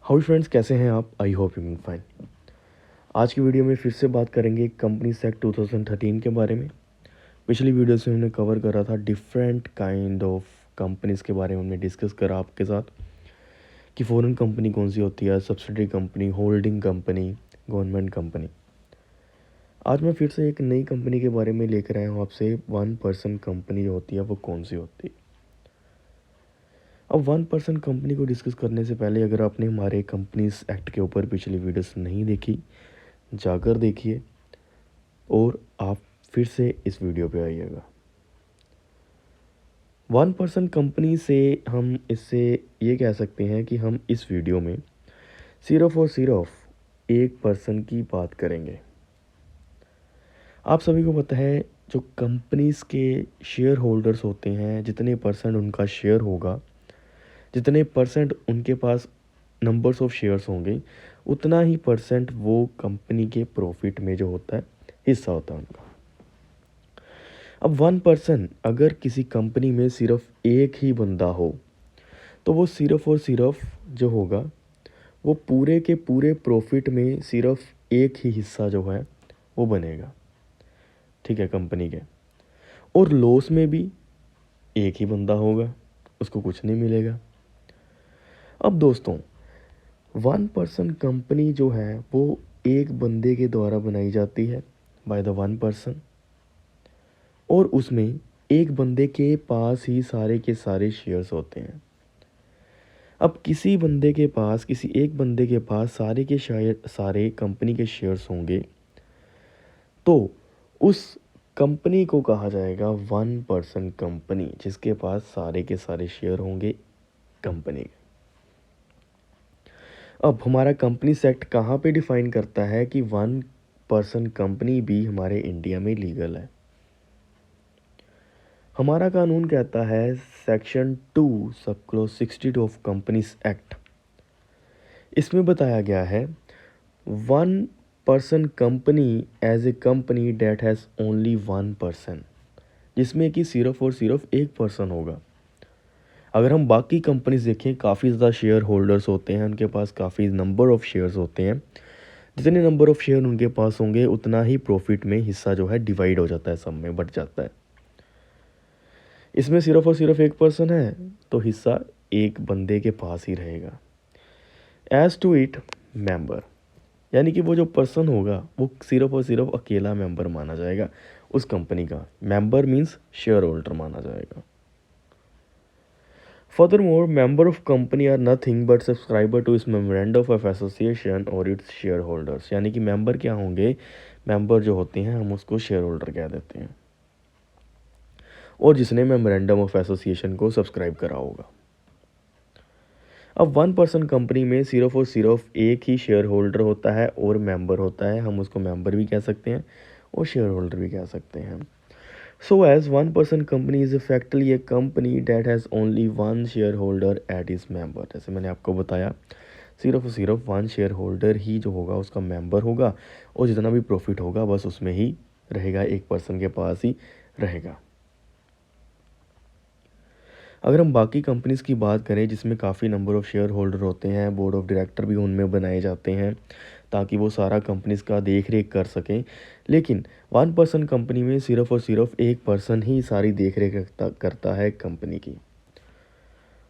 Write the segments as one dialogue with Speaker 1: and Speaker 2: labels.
Speaker 1: How friends, कैसे हैं आप? I hope you fine. आज की वीडियो में फिर से बात करेंगे कंपनी एक्ट 2013 के बारे में। पिछली वीडियो से हमने कवर करा था डिफरेंट काइंड ऑफ कंपनीज़ के बारे में। हमने डिस्कस करा आपके साथ कि फॉरेन कंपनी कौन सी होती है, subsidiary company, holding company, government company. आज मैं फिर से एक नई कंपनी के बारे में लेकर आया हूँ आपसे। 1% कंपनी जो होती है वो कौन सी होती है। अब 1% कंपनी को डिस्कस करने से पहले अगर आपने हमारे कंपनीज एक्ट के ऊपर पिछली वीडियोस नहीं देखी, जाकर देखिए और आप फिर से इस वीडियो पे आइएगा। 1% कंपनी से हम इससे ये कह सकते हैं कि हम इस वीडियो में सिर्फ और सिर्फ 1% की बात करेंगे। आप सभी को पता है जो कंपनीज के शेयर होल्डर्स होते हैं, जितने परसेंट उनका शेयर होगा, जितने परसेंट उनके पास नंबर्स ऑफ शेयर्स होंगे, उतना ही परसेंट वो कंपनी के प्रॉफिट में जो होता है हिस्सा होता है उनका। अब 1% अगर किसी कंपनी में सिर्फ एक ही बंदा हो तो वो सिर्फ और सिर्फ जो होगा वो पूरे के पूरे प्रॉफिट में सिर्फ एक ही हिस्सा जो है वो बनेगा, ठीक है, कंपनी के। और लॉस में भी एक ही बंदा होगा, उसको कुछ नहीं मिलेगा। अब दोस्तों, 1% कंपनी जो है वो एक बंदे के द्वारा बनाई जाती है, बाय द 1%। और उसमें एक बंदे के पास ही सारे के सारे शेयर्स होते हैं। अब किसी बंदे के पास, किसी एक बंदे के पास सारे के सारे कंपनी के शेयर्स होंगे तो उस कंपनी को कहा जाएगा 1% कंपनी, जिसके पास सारे के सारे शेयर होंगे कंपनी के। अब हमारा कंपनी एक्ट कहाँ पे डिफाइन करता है कि 1% कंपनी भी हमारे इंडिया में लीगल है। हमारा कानून कहता है section 2 sub clause 62 of companies act. इसमें बताया गया है 1% company as a company that has only 1%, जिसमें कि सिर्फ और सिर्फ 1% होगा। अगर हम बाकी कंपनीज देखें, काफ़ी ज़्यादा शेयर होल्डर्स होते हैं, उनके पास काफ़ी नंबर ऑफ शेयर्स होते हैं। जितने नंबर ऑफ शेयर उनके पास होंगे उतना ही प्रॉफिट में हिस्सा जो है डिवाइड हो जाता है, सब में बट जाता है। इसमें सिर्फ और सिर्फ 1% है तो हिस्सा एक बंदे के पास ही रहेगा। एज टू इट मेंबर, यानी कि वो जो पर्सन होगा वो सिर्फ और सिर्फ अकेला मेंबर माना जाएगा उस कंपनी का। मेंबर मीन्स शेयर होल्डर माना जाएगा। Furthermore, member of company are nothing but subscriber to its memorandum of association और its shareholders। यानी कि मेंबर क्या होंगे? मेंबर जो होते हैं हम उसको शेयर होल्डर कह देते हैं, और जिसने मेमोरेंडम ऑफ एसोसिएशन को सब्सक्राइब करा होगा। अब 1% कंपनी में सिर्फ और सिर्फ एक ही शेयर होल्डर होता है और मेंबर होता है। हम उसको मेंबर भी कह सकते हैं और शेयर होल्डर भी कह सकते हैं। So as 1% company is effectively a company that has only one shareholder at its member। जैसे मैंने आपको बताया, सिर्फ और सिर्फ 1 शेयर होल्डर ही जो होगा उसका मेंबर होगा, और जितना भी प्रॉफिट होगा बस उसमें ही रहेगा, 1% के पास ही रहेगा। अगर हम बाकी कंपनीज़ की बात करें जिसमें काफ़ी नंबर ऑफ़ शेयर होल्डर होते हैं, बोर्ड ऑफ डायरेक्टर भी उनमें बनाए जाते हैं ताकि वो सारा कंपनीज़ का देख रेख कर सकें। लेकिन 1% कंपनी में सिर्फ और सिर्फ 1% ही सारी देख रेख करता है कंपनी की,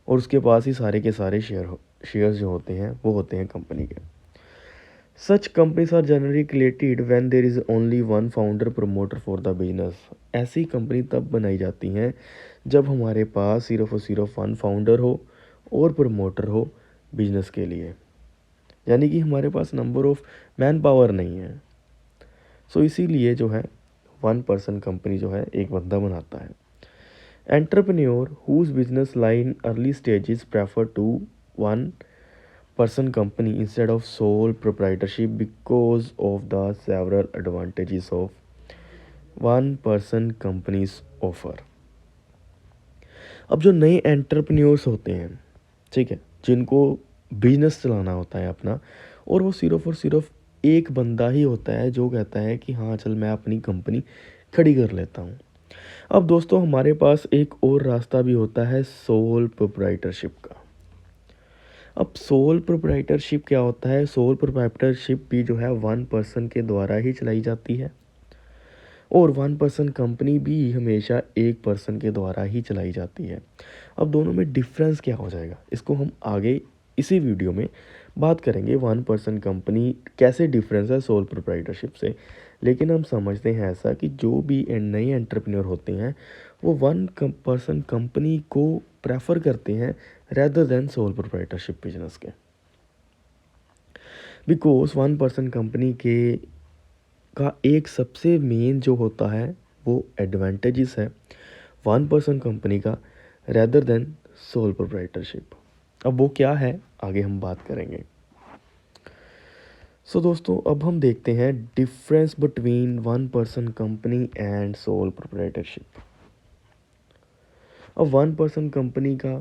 Speaker 1: और उसके पास ही सारे के सारे शेयर्स जो होते हैं वो होते हैं कंपनी के। Such companies are generally created when there is only one founder promoter for the business. ऐसी कंपनी तब बनाई जाती हैं जब हमारे पास सिर्फ और सिर्फ 1 फाउंडर हो और प्रमोटर हो बिजनेस के लिए, यानी कि हमारे पास नंबर ऑफ मैन पावर नहीं है। सो इसीलिए जो है 1% कंपनी जो है एक बंदा बनाता है। Entrepreneur whose business line early stages prefer to 1% company instead of sole proprietorship because of the several advantages of 1% companies offer। अब जो नए एंटरप्रेन्योर्स होते हैं, ठीक है, जिनको बिजनेस चलाना होता है अपना, और वो सिर्फ और सिर्फ एक बंदा ही होता है जो कहता है कि हाँ चल मैं अपनी कंपनी खड़ी कर लेता हूँ। अब दोस्तों, हमारे पास एक और रास्ता भी होता है सोल प्रोप्राइटरशिप का। अब सोल प्रोप्राइटरशिप क्या होता है? सोल प्रोप्राइटरशिप भी जो है वन पर्सन के द्वारा ही चलाई जाती है, और वन पर्सन कंपनी भी हमेशा एक पर्सन के द्वारा ही चलाई जाती है। अब दोनों में डिफरेंस क्या हो जाएगा, इसको हम आगे इसी वीडियो में बात करेंगे, वन पर्सन कंपनी कैसे डिफरेंस है सोल प्रोप्राइटरशिप से। लेकिन हम समझते हैं ऐसा कि जो भी नए एंटरप्रेन्योर होते हैं वो वन पर्सन कंपनी को प्रेफर करते हैं rather than sole proprietorship business के, बिकॉज वन पर्सन कंपनी के का एक सबसे मेन जो होता है वो एडवांटेजेस है वन पर्सन कंपनी का रेदर देन सोल प्रोप्राइटरशिप। अब वो क्या है आगे हम बात करेंगे। सो दोस्तों, अब हम देखते हैं difference between one person company and sole proprietorship. अब वन पर्सन कंपनी का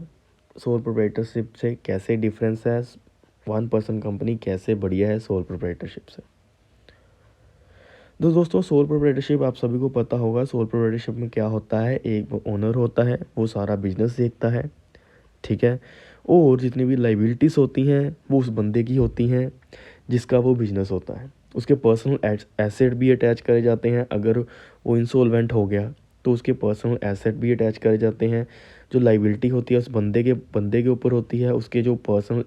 Speaker 1: सोल प्रोप्राइटरशिप से कैसे डिफरेंस है, वन पर्सन कंपनी कैसे बढ़िया है सोल प्रोप्राइटरशिप से। तो दोस्तों, सोल प्रोप्राइटरशिप आप सभी को पता होगा। सोल प्रोप्राइटरशिप में क्या होता है, एक ओनर होता है, वो सारा बिजनेस देखता है, ठीक है, और जितनी भी लाइबिलिटीज़ होती हैं वो उस बंदे की होती हैं जिसका वो बिजनेस होता है। उसके पर्सनल एसेट भी अटैच करे जाते हैं, अगर वो इंसॉल्वेंट हो गया तो उसके पर्सनल एसेट भी अटैच करे जाते हैं। जो लाइबिलिटी होती है उस बंदे के ऊपर होती है, उसके जो पर्सनल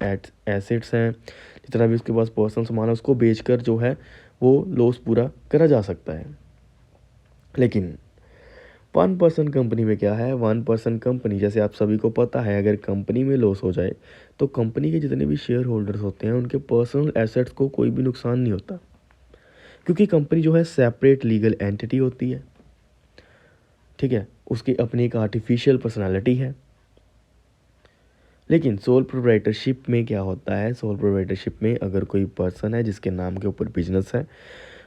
Speaker 1: एसेट्स हैं, जितना भी उसके पास पर्सनल सामान है उसको बेचकर जो है वो लॉस पूरा करा जा सकता है। लेकिन वन पर्सन कंपनी में क्या है, वन पर्सन कंपनी जैसे आप सभी को पता है, अगर कंपनी में लॉस हो जाए तो कंपनी के जितने भी शेयर होल्डर्स होते हैं उनके पर्सनल एसेट्स को कोई भी नुकसान नहीं होता, क्योंकि कंपनी जो है सेपरेट लीगल एंटिटी होती है, ठीक है, उसकी अपनी एक आर्टिफिशियल पर्सनालिटी है। लेकिन सोल प्रोप्राइटरशिप में क्या होता है, सोल प्रोप्राइटरशिप में अगर कोई पर्सन है जिसके नाम के ऊपर बिजनेस है,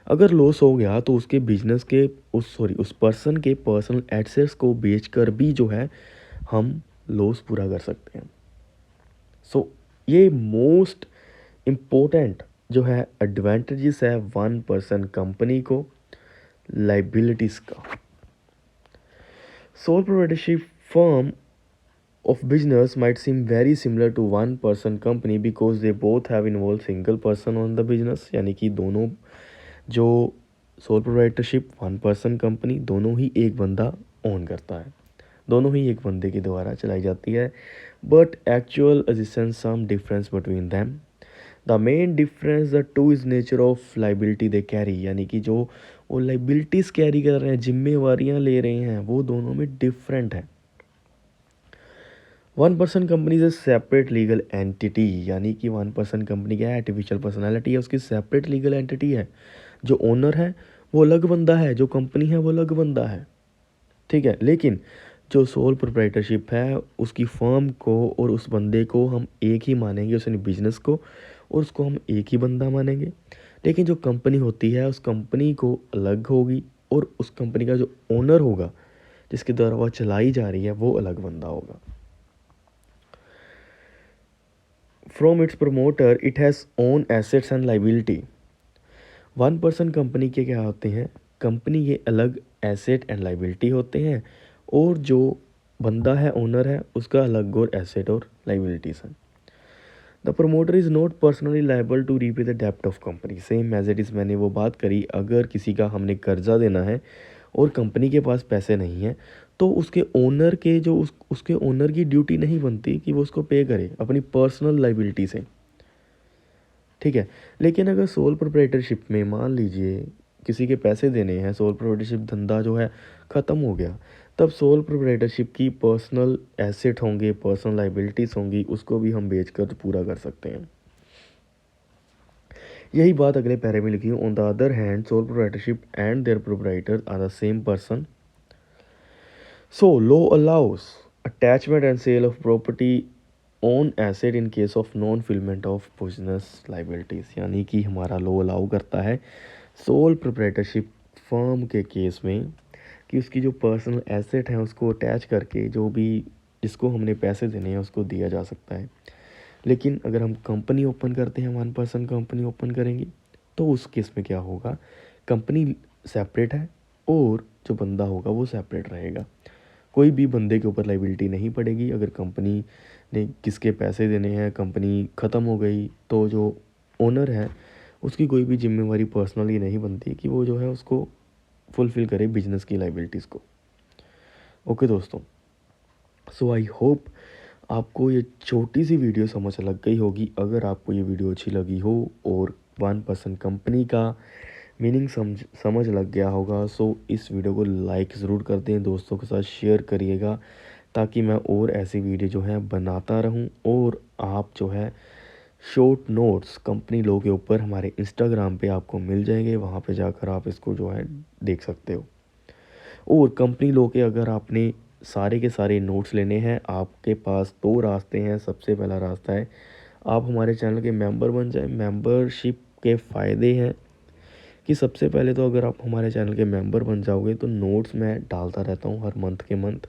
Speaker 1: अगर लॉस हो गया तो उसके बिजनेस के उस पर्सन के पर्सनल एसेट्स को बेचकर भी जो है हम लॉस पूरा कर सकते हैं। सो ये मोस्ट इम्पोर्टेंट जो है एडवांटेजेस है वन पर्सन कंपनी को लाइबिलिटीज़ का। Soul proprietorship firm of business might seem very similar to one person company because they both have involved single person on the business, यानी कि दोनों जो sole proprietorship one person company दोनों ही एक बंदा own करता है, दोनों ही एक बंदे के द्वारा चलाई जाती है, but actual existence some difference between them. The main difference the two is nature of liability they carry, यानी कि जो वो लाइबिलिटीज़ कैरी कर रहे हैं, जिम्मेवारियाँ ले रहे हैं, वो दोनों में डिफरेंट है। One person company is separate legal entity, यानी कि वन पर्सन कंपनी क्या है, आर्टिफिशियल पर्सनालिटी है, उसकी सेपरेट लीगल एंटिटी है। जो ओनर है वो अलग बंदा है, जो कंपनी है वो अलग बंदा है, ठीक है। लेकिन जो सोल प्रोप्राइटरशिप है उसकी फर्म को और उस बंदे को हम एक ही मानेंगे, उस बिजनेस को और उसको हम एक ही बंदा मानेंगे। लेकिन जो कंपनी होती है उस कंपनी को अलग होगी, और उस कंपनी का जो ओनर होगा जिसके द्वारा वह चलाई जा रही है वो अलग बंदा होगा। From its promoter, it has own assets and liability. One person company के क्या होते हैं, कंपनी के अलग एसेट एंड लाइबिलिटी होते हैं, और जो बंदा है ओनर है उसका अलग और एसेट और लाइबिलिटीज हैं। The promoter is not personally liable to repay the डेप्ट of company, same as it is मैंने वो बात करी, अगर किसी का हमने कर्जा देना है और कंपनी के पास पैसे नहीं हैं तो उसके ओनर के जो उसके ओनर की ड्यूटी नहीं बनती कि वो उसको पे करे अपनी पर्सनल लाइबिलिटी से, ठीक है। लेकिन अगर सोल प्रोप्राइटरशिप में मान लीजिए किसी के पैसे देने हैं, सोल प्रोप्राइटरशिप धंधा जो है ख़त्म हो गया, तब सोल प्रोप्राइटरशिप की पर्सनल एसेट होंगे, पर्सनल लाइबिलिटीज़ होंगी, उसको भी हम बेचकर पूरा कर सकते हैं। यही बात अगले पैरे में लिखी है। On the other hand sole proprietorship and their proprietor are the same person, so law allows attachment and sale of property own asset in case of non fulfilment of business liabilities, यानी कि हमारा law allow करता है sole proprietorship firm के case में कि उसकी जो पर्सनल एसेट है उसको अटैच करके जो भी जिसको हमने पैसे देने हैं उसको दिया जा सकता है। लेकिन अगर हम कंपनी ओपन करते हैं, वन पर्सन कंपनी ओपन करेंगे, तो उस केस में क्या होगा, कंपनी सेपरेट है और जो बंदा होगा वो सेपरेट रहेगा, कोई भी बंदे के ऊपर लाइबिलिटी नहीं पड़ेगी। अगर कंपनी ने किसके पैसे देने हैं, कंपनी ख़त्म हो गई, तो जो ओनर है उसकी कोई भी जिम्मेवारी पर्सनली नहीं बनती कि वो जो है उसको फुलफ़िल करे बिजनेस की लाइबिलिटीज़ को। ओके दोस्तों, सो आई होप आपको ये छोटी सी वीडियो समझ लग गई होगी। अगर आपको ये वीडियो अच्छी लगी हो और 1% कंपनी का मीनिंग समझ लग गया होगा, सो इस वीडियो को लाइक ज़रूर कर दें, दोस्तों के साथ शेयर करिएगा, ताकि मैं और ऐसी वीडियो जो है बनाता रहूं। और आप जो है शॉर्ट नोट्स कंपनी लो के ऊपर हमारे इंस्टाग्राम पे आपको मिल जाएंगे, वहाँ पे जाकर आप इसको जो है देख सकते हो। और कंपनी लो के अगर आपने सारे के सारे नोट्स लेने हैं, आपके पास दो रास्ते हैं। सबसे पहला रास्ता है आप हमारे चैनल के मेंबर बन जाएं। मेंबरशिप के फ़ायदे हैं कि सबसे पहले तो अगर आप हमारे चैनल के मेंबर बन जाओगे तो नोट्स मैं डालता रहता हूँ हर मंथ के मंथ,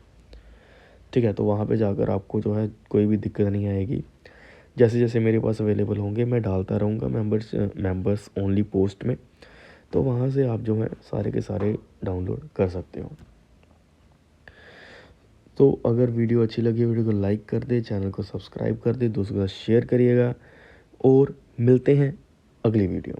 Speaker 1: ठीक है। तो वहाँ पे जाकर आपको जो है कोई भी दिक्कत नहीं आएगी। जैसे जैसे मेरे पास अवेलेबल होंगे मैं डालता रहूँगा मेंबर्स ओनली पोस्ट में, तो वहाँ से आप जो है सारे के सारे डाउनलोड कर सकते हो। तो अगर वीडियो अच्छी लगी, वीडियो को लाइक कर दे, चैनल को सब्सक्राइब कर दे, दोस्तों के साथ शेयर करिएगा, और मिलते हैं अगली वीडियो।